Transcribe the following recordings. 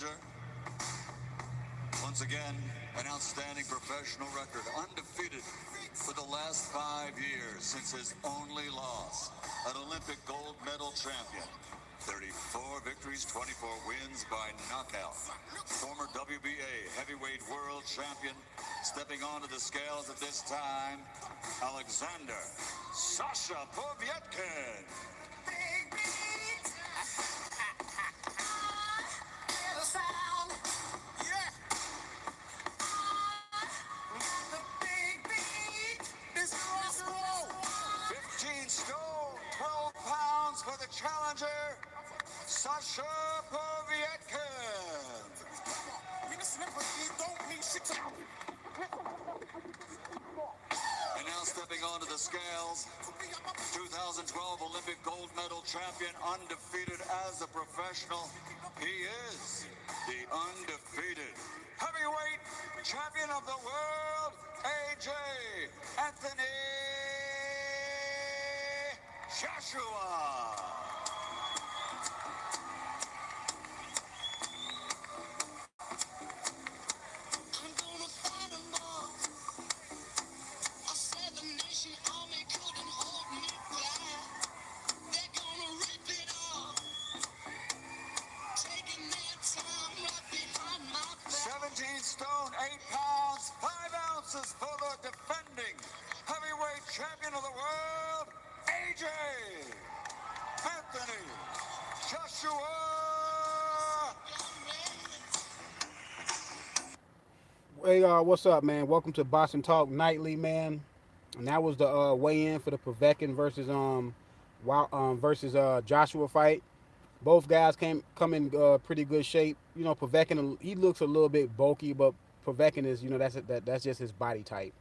challenger. Once again, an outstanding professional record, undefeated for the last 5 years since his only loss, an Olympic gold medal champion. 34 victories, 24 wins by knockout. Former WBA heavyweight world champion, stepping onto the scales at this time, Alexander Sasha Povetkin. Stone, 12 pounds for the challenger, Sasha Povetkin. And now stepping onto the scales, 2012 Olympic gold medal champion, undefeated as a professional. He is the undefeated heavyweight champion of the world, AJ Anthony Joshua. Stone, 8 pounds, 5 ounces for the defending heavyweight champion of the world, AJ Anthony Joshua. Hey, what's up, man? Welcome to Boxing Talk Nightly, man. And that was the weigh-in for the Povetkin versus Joshua fight. Both guys come in pretty good shape. You know, Povetkin, he looks a little bit bulky, but Povetkin is, that's just his body type.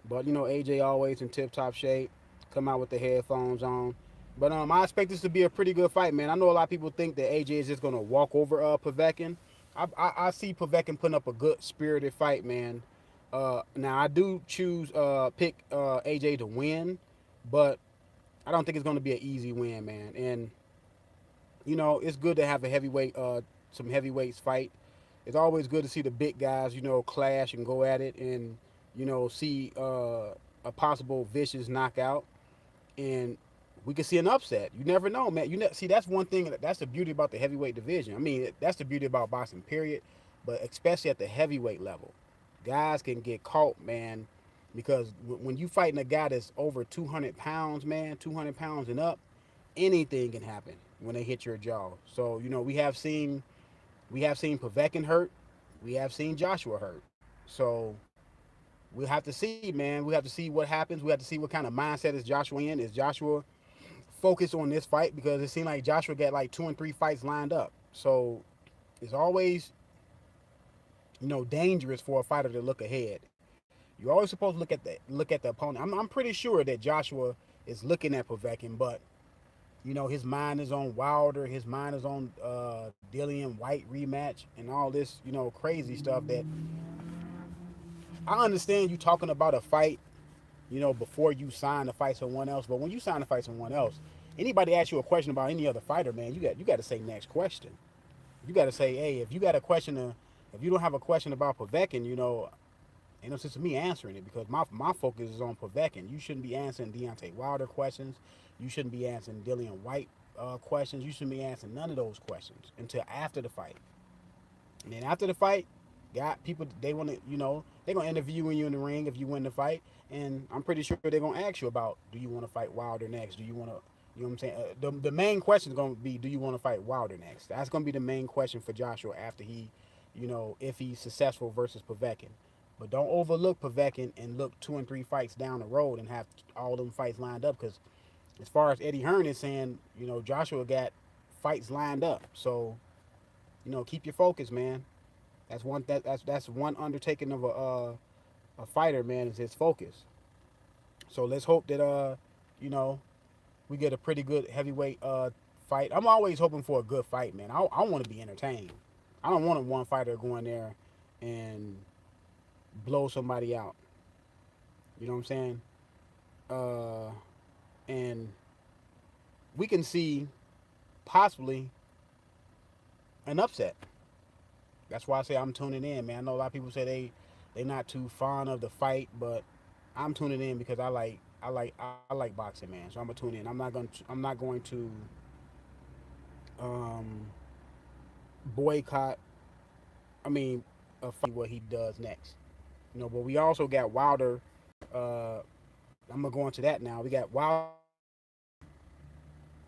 But AJ always in tip-top shape. Come out with the headphones on. But I expect this to be a pretty good fight, man. I know a lot of people think that AJ is just gonna walk over Povetkin. I see Povetkin putting up a good spirited fight, man. Now I do choose pick AJ to win, but I don't think it's gonna be an easy win, man. And it's good to have a some heavyweights fight. It's always good to see the big guys, clash and go at it, and see a possible vicious knockout, and we can see an upset. You never know, man. See, that's one thing. That's the beauty about the heavyweight division. I mean, that's the beauty about boxing, period. But especially at the heavyweight level, guys can get caught, man, because when you fighting a guy that's over 200 pounds, man, 200 pounds and up, anything can happen when they hit your jaw. So we have seen Povetkin hurt, we have seen Joshua hurt. So we'll have to see, man. We have to see what happens. We have to see what kind of mindset is Joshua in. Is Joshua focused on this fight? Because it seemed like Joshua got like 2 and 3 fights lined up. So it's always dangerous for a fighter to look ahead. You're always supposed to look at the opponent. I'm pretty sure that Joshua is looking at Povetkin, but his mind is on Wilder. His mind is on Dillian White rematch and all this, crazy stuff that I understand you talking about a fight, before you sign to fight someone else. But when you sign to fight someone else, anybody asks you a question about any other fighter, man, you got to say next question. You got to say, hey, if you got a question, if you don't have a question about Povetkin, ain't no sense of me answering it, because my focus is on Povetkin. You shouldn't be answering Deontay Wilder questions. You shouldn't be answering Dillian White questions. You shouldn't be answering none of those questions until after the fight. And then after the fight, got people, they want to, they're going to interview you in the ring if you win the fight. And I'm pretty sure they're going to ask you about, do you want to fight Wilder next? Do you want to, you know what I'm saying? The main question is going to be, do you want to fight Wilder next? That's going to be the main question for Joshua after he, if he's successful versus Povetkin. But don't overlook Povetkin and look 2 and 3 fights down the road and have all them fights lined up, because as far as Eddie Hearn is saying, Joshua got fights lined up. So, keep your focus, man. That's one undertaking of a fighter, man, is his focus. So let's hope that we get a pretty good heavyweight fight. I'm always hoping for a good fight, man. I want to be entertained. I don't want one fighter going there and blow somebody out. You know what I'm saying? And we can see possibly an upset. That's why I say I'm tuning in, man. I know a lot of people say they not too fond of the fight, but I'm tuning in because I like boxing, man. So I'm gonna tune in. I'm not going to um, boycott. I mean, what he does next. But we also got Wilder. Uh, I'm gonna go into that now. We got Wilder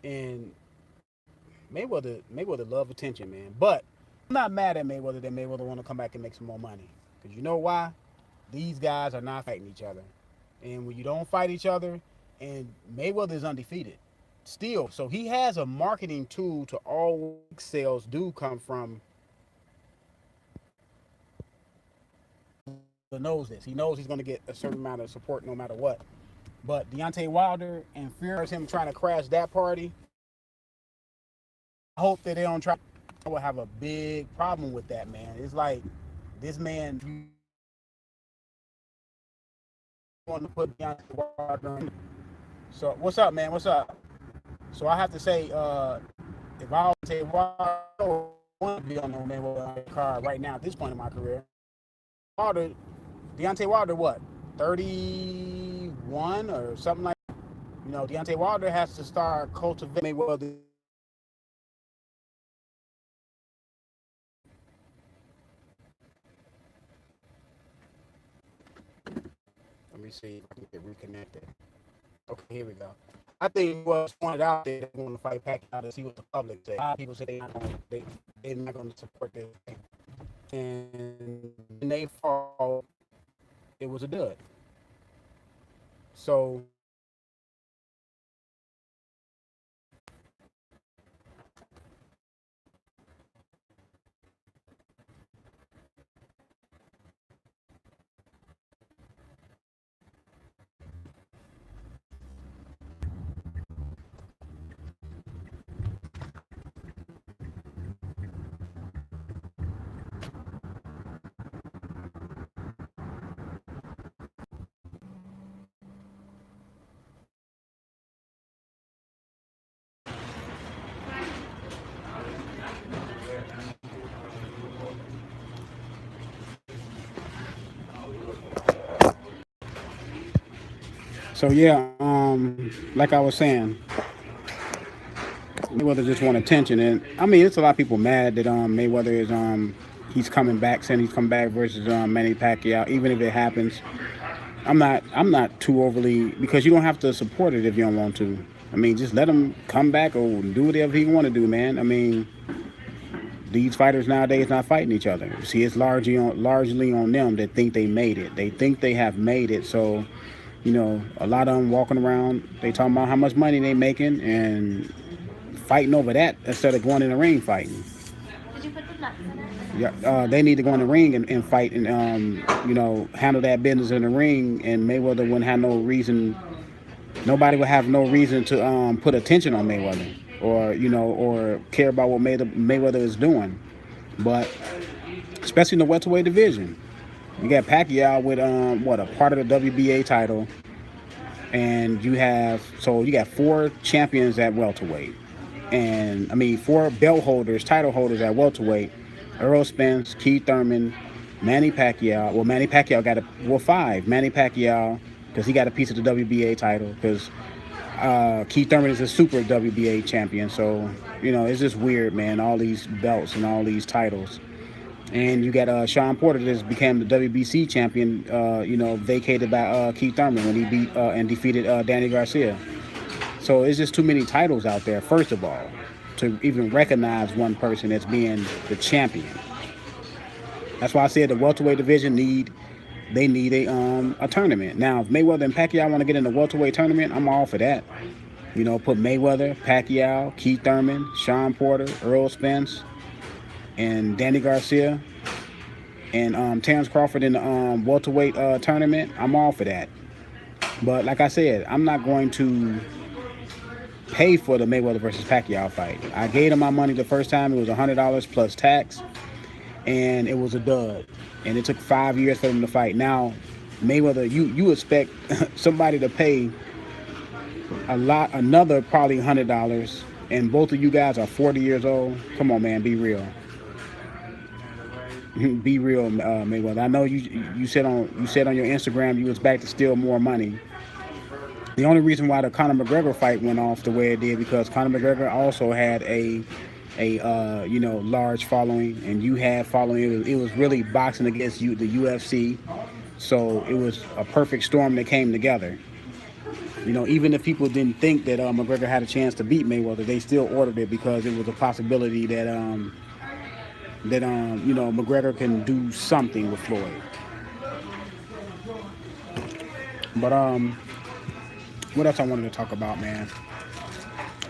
and Mayweather. Mayweather love attention, man. But I'm not mad at Mayweather that Mayweather want to come back and make some more money. Because you know why? These guys are not fighting each other. And when you don't fight each other, and Mayweather is undefeated still, so he has a marketing tool to all sales do come from. He knows this. He knows he's going to get a certain amount of support no matter what. But Deontay Wilder and fears him trying to crash that party. I hope that they don't try. I will have a big problem with that, man. It's like this man you want to put Deontay Wilder in. So what's up, man? What's up? So I have to say, if I don't say Wilder, I don't want to be on no Mayweather card right now at this point in my career. Wilder, Deontay Wilder, what? 31 or something like that. Deontay Wilder has to start cultivating Mayweather. Let me see if I can get reconnected. Okay, here we go. I think what's pointed out there, they want to fight Pacquiao to see what the public say. A lot of people say they're not going to support this thing. And when they fall, it was a dud. So yeah, like I was saying, Mayweather just want attention, and I mean, it's a lot of people mad that Mayweather is he's coming back, saying he's come back versus Manny Pacquiao. Even if it happens, I'm not too overly, because you don't have to support it if you don't want to. I mean, just let him come back or do whatever he want to do, man. I mean, these fighters nowadays not fighting each other. See, it's largely on them that think they made it. They think they have made it. So, a lot of them walking around, they talking about how much money they making and fighting over that instead of going in the ring fighting. Yeah, they need to go in the ring and fight and handle that business in the ring. And Mayweather wouldn't have no reason. Nobody would have no reason to put attention on Mayweather or care about what Mayweather is doing. But especially in the welterweight division, you got Pacquiao with a part of the WBA title, and you got 4 champions at welterweight, and I mean 4 title holders at welterweight: Errol Spence, Keith Thurman, Manny Pacquiao. Well, Manny Pacquiao got 5. Manny Pacquiao, because he got a piece of the WBA title, because Keith Thurman is a super WBA champion. So it's just weird, man. All these belts and all these titles. And you got Sean Porter that became the WBC champion, vacated by Keith Thurman when he beat and defeated Danny Garcia. So it's just too many titles out there, first of all, to even recognize one person as being the champion. That's why I said the welterweight division need a tournament. Now, if Mayweather and Pacquiao want to get in the welterweight tournament, I'm all for that. Put Mayweather, Pacquiao, Keith Thurman, Sean Porter, Errol Spence, and Danny Garcia, and Terrence Crawford in the welterweight tournament. I'm all for that. But like I said, I'm not going to pay for the Mayweather versus Pacquiao fight. I gave him my money the first time. It was $100 plus tax, and it was a dud. And it took 5 years for them to fight. Now, Mayweather, you expect somebody to pay another probably $100, and both of you guys are 40 years old. Come on, man, be real. Be real, Mayweather. I know you said on your Instagram you was back to steal more money. The only reason why the Conor McGregor fight went off the way it did because Conor McGregor also had a large following, and you had following. It was really boxing against the UFC, so it was a perfect storm that came together. Even if people didn't think that McGregor had a chance to beat Mayweather, they still ordered it because it was a possibility that McGregor can do something with Floyd. But what else I wanted to talk about, man?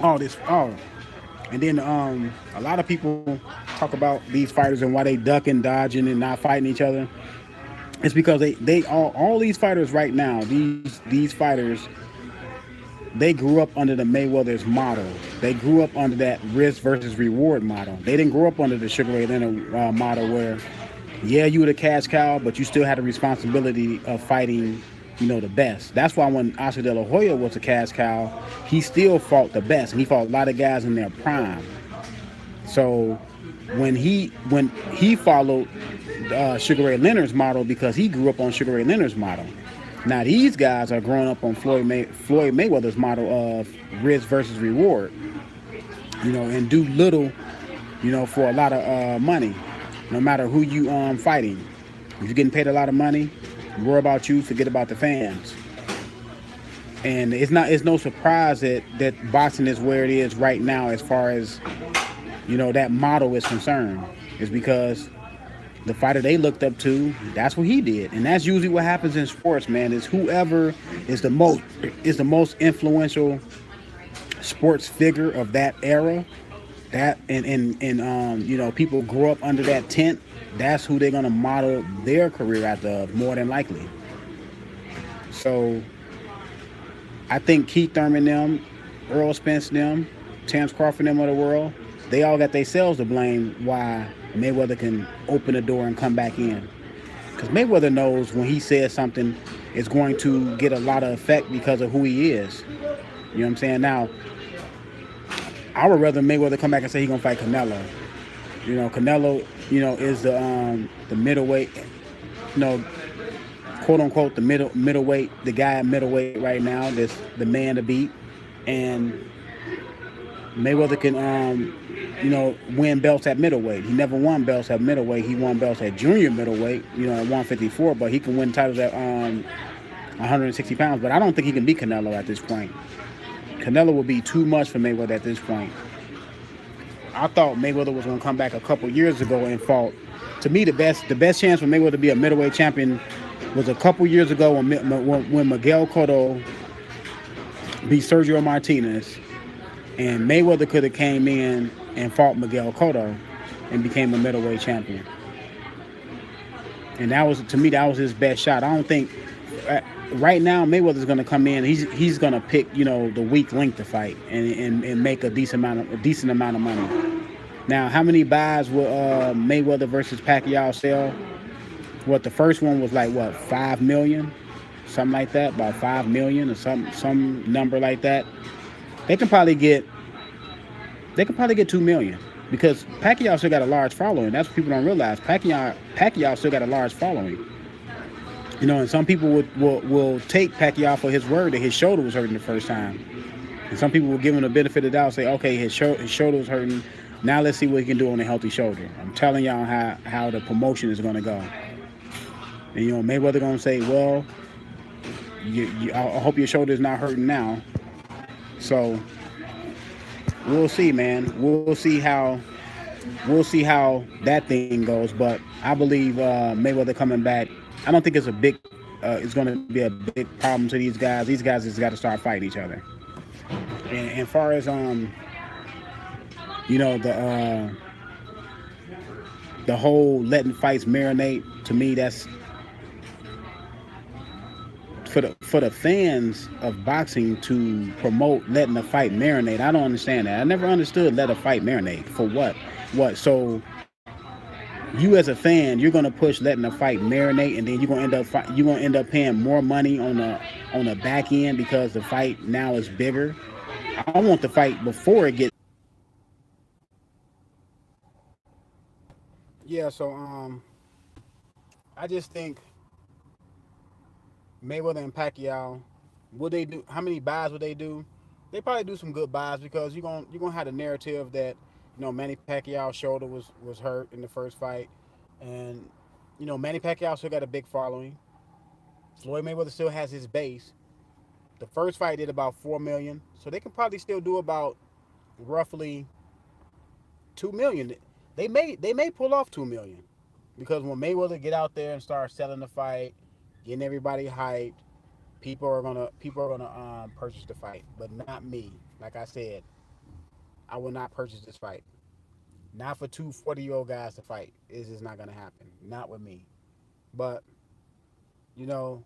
And then a lot of people talk about these fighters and why they ducking, dodging, and not fighting each other. It's because they all these fighters right now, these fighters, they grew up under the Mayweather's model. They grew up under that risk versus reward model. They didn't grow up under the Sugar Ray Leonard model where, yeah, you were the cash cow, but you still had the responsibility of fighting, the best. That's why when Oscar De La Hoya was a cash cow, he still fought the best, and he fought a lot of guys in their prime. So when he followed Sugar Ray Leonard's model because he grew up on Sugar Ray Leonard's model. Now these guys are growing up on Floyd Mayweather's model of risk versus reward, and do little, for a lot of money, no matter who you fighting. If you're getting paid a lot of money, worry about you, forget about the fans. And it's no surprise that boxing is where it is right now as far as that model is concerned. It's because the fighter they looked up to, that's what he did. And that's usually what happens in sports, man, is whoever is the most influential sports figure of that era, that and people grow up under that tent, that's who they're gonna model their career after, more than likely. So I think Keith Thurman them, Earl Spence them, Terence Crawford them of the world, they all got themselves to blame why Mayweather can open the door and come back in. Because Mayweather knows when he says something, it's going to get a lot of effect because of who he is. You know what I'm saying? Now, I would rather Mayweather come back and say he's going to fight Canelo. Canelo, is the middleweight, quote unquote, the middleweight, the guy at middleweight right now, that's the man to beat. And Mayweather can, win belts at middleweight. He never won belts at middleweight. He won belts at junior middleweight, at 154, but he can win titles at 160 pounds. But I don't think he can beat Canelo at this point. Canelo will be too much for Mayweather at this point. I thought Mayweather was going to come back a couple years ago and fought. To me, the best chance for Mayweather to be a middleweight champion was a couple years ago when Miguel Cotto beat Sergio Martinez, and Mayweather could have came in and fought Miguel Cotto and became a middleweight champion. And that was his best shot. I don't think right now Mayweather's going to come in. He's going to pick the weak link to fight and make a decent amount of money. Now, how many buys will Mayweather versus Pacquiao sell? The first one was like 5 million, something like that, about 5 million or some number like that. They can probably get 2 million because Pacquiao still got a large following. That's what people don't realize. Pacquiao still got a large following. And some people will take Pacquiao for his word that his shoulder was hurting the first time. And some people will give him the benefit of the doubt and say, okay, his shoulder was hurting. Now let's see what he can do on a healthy shoulder. I'm telling y'all how the promotion is going to go. And, Mayweather going to say, well, I hope your shoulder is not hurting now. So we'll see, man. We'll see how that thing goes. But I believe Mayweather coming back, I don't think it's it's going to be a big problem to these guys. These guys just got to start fighting each other. And as far as the whole letting fights marinate, to me, that's for the fans of boxing to promote letting a fight marinate. I don't understand that. I never understood let a fight marinate. For what? So you as a fan, you're gonna push letting a fight marinate, and then you're gonna end up paying more money on the back end because the fight now is bigger. I want the fight before it gets. Yeah. So I just think Mayweather and Pacquiao, would they do? How many buys would they do? They probably do some good buys because you're gonna have the narrative that Manny Pacquiao's shoulder was hurt in the first fight, and Manny Pacquiao still got a big following. Floyd Mayweather still has his base. The first fight did about 4 million, so they can probably still do about roughly 2 million. They may pull off 2 million because when Mayweather get out there and start selling the fight, getting everybody hyped, people are gonna purchase the fight, but not me. Like I said, I will not purchase this fight. Not for two 40-year-old guys to fight. It's just not gonna happen. Not with me. But you know,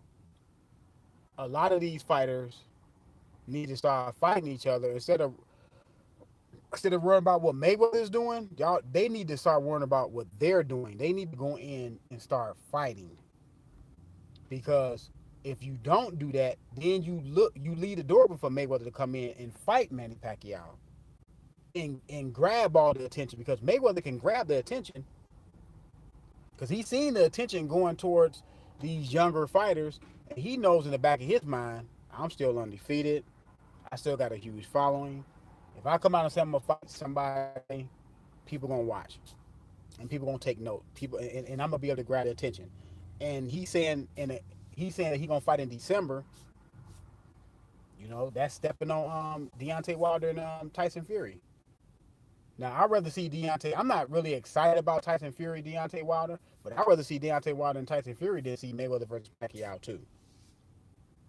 a lot of these fighters need to start fighting each other instead of worrying about what Mayweather is doing. Y'all, they need to start worrying about what they're doing. They need to go in and start fighting because if you don't do that, then you leave the door open for Mayweather to come in and fight Manny Pacquiao and grab all the attention because Mayweather can grab the attention because he's seen the attention going towards these younger fighters, and he knows in the back of his mind, I'm still undefeated. I still got a huge following. If I come out and say I'm gonna fight somebody, people gonna watch, and people gonna take note. And I'm gonna be able to grab their attention. And he's saying that he gonna fight in December. That's stepping on Deontay Wilder and Tyson Fury. Now I'd rather see Deontay. I'm not really excited about Tyson Fury, Deontay Wilder, but I'd rather see Deontay Wilder and Tyson Fury than see Mayweather versus Pacquiao too,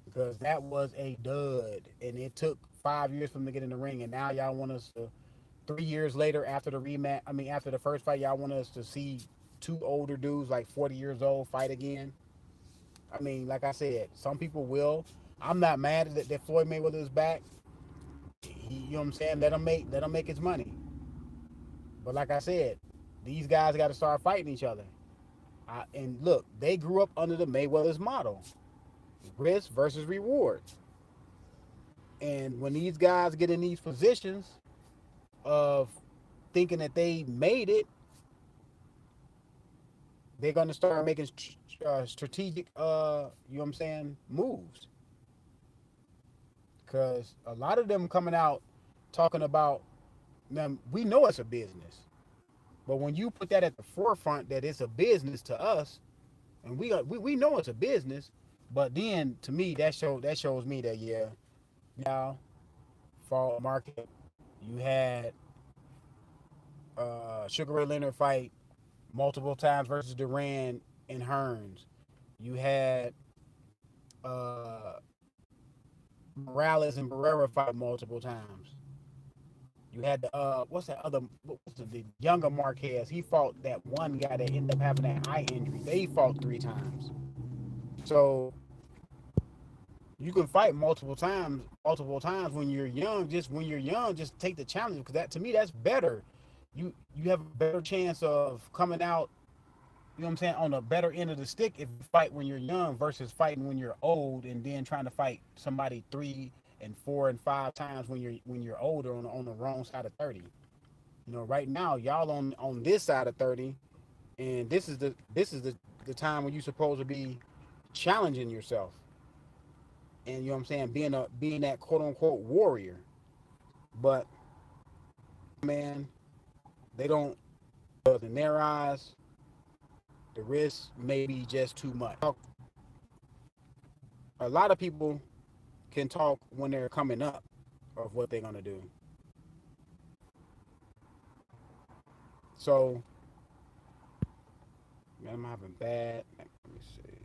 because that was a dud, and it took 5 years for him to get in the ring, and now y'all want us to 3 years later after the rematch. I mean, after the first fight, y'all want us to see two older dudes like 40 years old fight again. I mean, like I said, some people will. I'm not mad that Floyd Mayweather is back. You know what I'm saying? Let him make his money. But like I said, these guys got to start fighting each other. And look, they grew up under the Mayweather's model: risk versus reward. And when these guys get in these positions of thinking that they made it, they're going to start making strategic, you know what I'm saying, moves. Because a lot of them coming out talking about, man, we know it's a business. But when you put that at the forefront that it's a business to us, and we know it's a business, but then to me that shows me that y'all fall market. You had Sugar Ray Leonard fight multiple times versus Duran and Hearns. You had uh, Morales and Barrera fight multiple times. You had the what's the younger Marquez? He fought that one guy that ended up having that eye injury. They fought 3 times. So you can fight multiple times when you're young. Just when you're young, just take the challenge because that to me that's better. You have a better chance of coming out, you know what I'm saying, on the better end of the stick if you fight when you're young versus fighting when you're old and then trying to fight somebody 3 and 4 and 5 times when you're older on the wrong side of 30. Right now y'all on this side of 30, and this is the time when you're supposed to be challenging yourself, and you know what I'm saying, being that quote unquote warrior. But man, they don't, because in their eyes the risk may be just too much. A lot of people can talk when they're coming up of what they're gonna do. So, man, I'm having bad. Let me see.